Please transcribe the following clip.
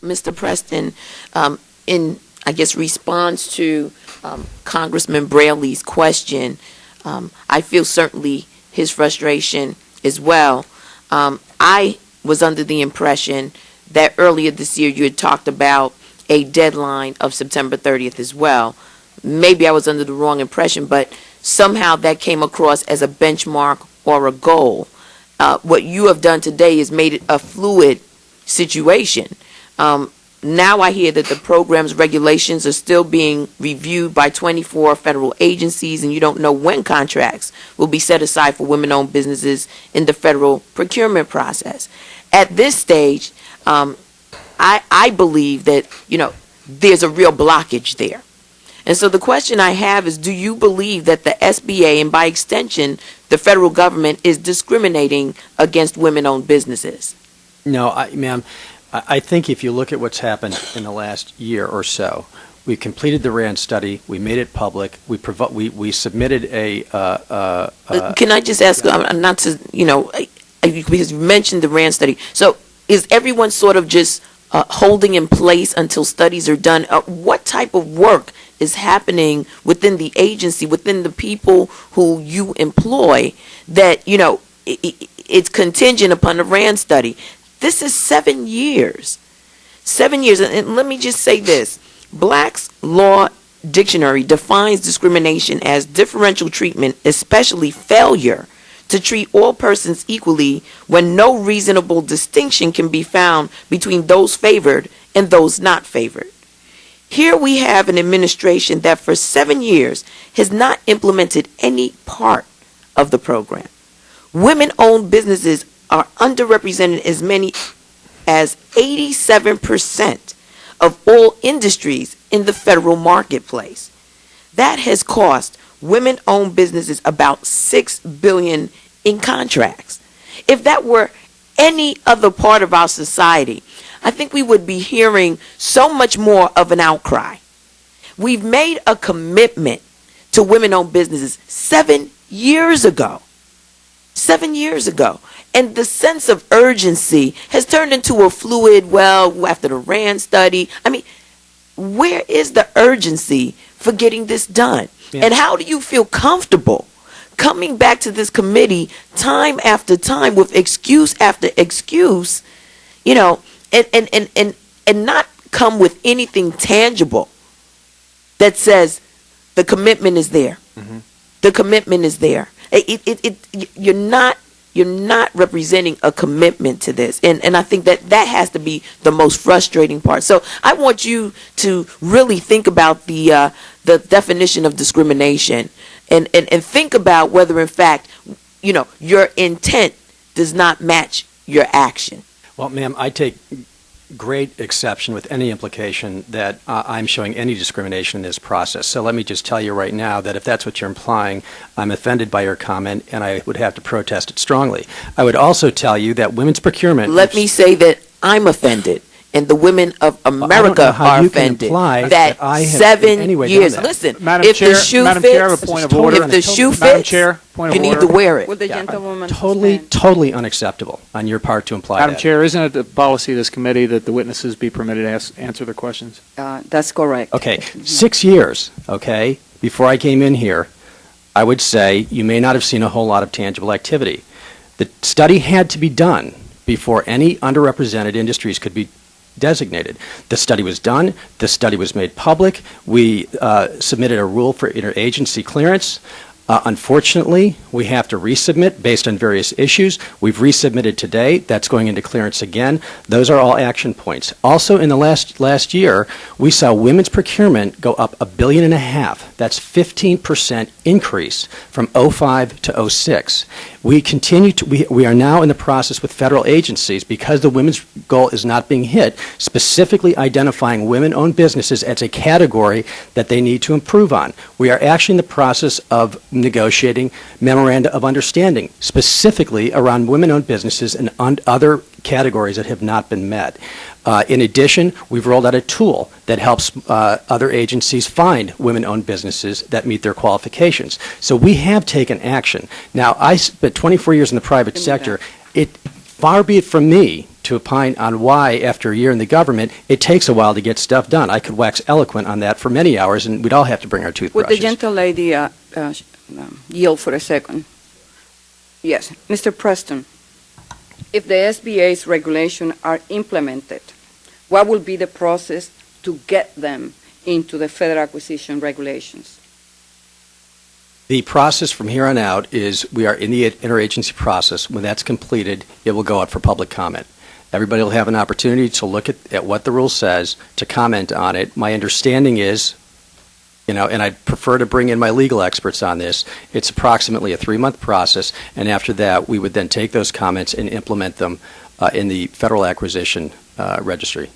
Mr. Preston, in, I guess, response to Congressman Braley's question, I feel certainly his frustration as well. I was under the impression that earlier this year you had talked about a deadline of September 30th as well. Maybe I was under the wrong impression, but somehow that came across as a benchmark or a goal. What you have done today is made it a fluid situation. Now I hear that the program's regulations are still being reviewed by 24 federal agencies, and you don't know when contracts will be set aside for women-owned businesses in the federal procurement process. At this stage, I believe that, there's a real blockage there. And so the question I have is, do you believe that the SBA, and by extension, the federal government, is discriminating against women-owned businesses? No, ma'am. I think if you look at what's happened in the last year or so, we completed the RAND study, we made it public, we submitted a... Can I just ask, not to, because you mentioned the RAND study, so is everyone sort of just holding in place until studies are done? What type of work is happening within the agency, within the people who you employ, that, it's contingent upon the RAND study? This is 7 years. 7 years. And let me just say this. Black's Law Dictionary defines discrimination as differential treatment, especially failure to treat all persons equally when no reasonable distinction can be found between those favored and those not favored. Here we have an administration that for 7 years has not implemented any part of the program. Women-owned businesses are underrepresented as many as 87% of all industries in the federal marketplace. That has cost women-owned businesses about $6 billion in contracts. If that were any other part of our society, I think we would be hearing so much more of an outcry. We've made a commitment to women-owned businesses 7 years ago. 7 years ago. And the sense of urgency has turned into a fluid, well, after the RAND study. I mean, where is the urgency for getting this done? Yeah. And how do you feel comfortable coming back to this committee time after time with excuse after excuse, and not come with anything tangible that says the commitment is there. Mm-hmm. The commitment is there. You're not representing a commitment to this. And I think that has to be the most frustrating part. So I want you to really think about the definition of discrimination and think about whether, in fact, your intent does not match your action. Well, ma'am, I take great exception with any implication that I'm showing any discrimination in this process. So let me just tell you right now that if that's what you're implying, I'm offended by your comment, and I would have to protest it strongly. I would also tell you that women's procurement... Let me say that I'm offended, and the women of America are offended. That I have 7 years... Listen, if the shoe fits, you need to wear it. Would the gentlewoman Totally unacceptable on your part to imply Madam that. Chair, isn't it the policy of this committee that the witnesses be permitted to answer their questions? That's correct. Okay, 6 years, okay, before I came in here, I would say you may not have seen a whole lot of tangible activity. The study had to be done before any underrepresented industries could be designated. The study was done. The study was made public. We submitted a rule for interagency clearance. Unfortunately, we have to resubmit based on various issues. We've resubmitted today. That's going into clearance again. Those are all action points. Also, in the last year, we saw women's procurement go up $1.5 billion. That's 15% increase from 05 to 06. We are now in the process with federal agencies, because the women's goal is not being hit, specifically identifying women-owned businesses as a category that they need to improve on. We are actually in the process of negotiating memoranda of understanding, specifically around women-owned businesses and other categories that have not been met. In addition, we've rolled out a tool that helps other agencies find women-owned businesses that meet their qualifications. So we have taken action. Now, I spent 24 years in the private sector. Far be it from me to opine on why, after a year in the government, it takes a while to get stuff done. I could wax eloquent on that for many hours, and we'd all have to bring our Would the toothbrushes. gentle lady yield for a second? Yes. Mr. Preston, if the SBA's regulations are implemented, what will be the process to get them into the federal acquisition regulations? The process from here on out is we are in the interagency process. When that's completed, it will go out for public comment. Everybody will have an opportunity to look at what the rule says, to comment on it. My understanding is, and I'd prefer to bring in my legal experts on this, it's approximately a 3-month process, and after that, we would then take those comments and implement them in the federal acquisition registry.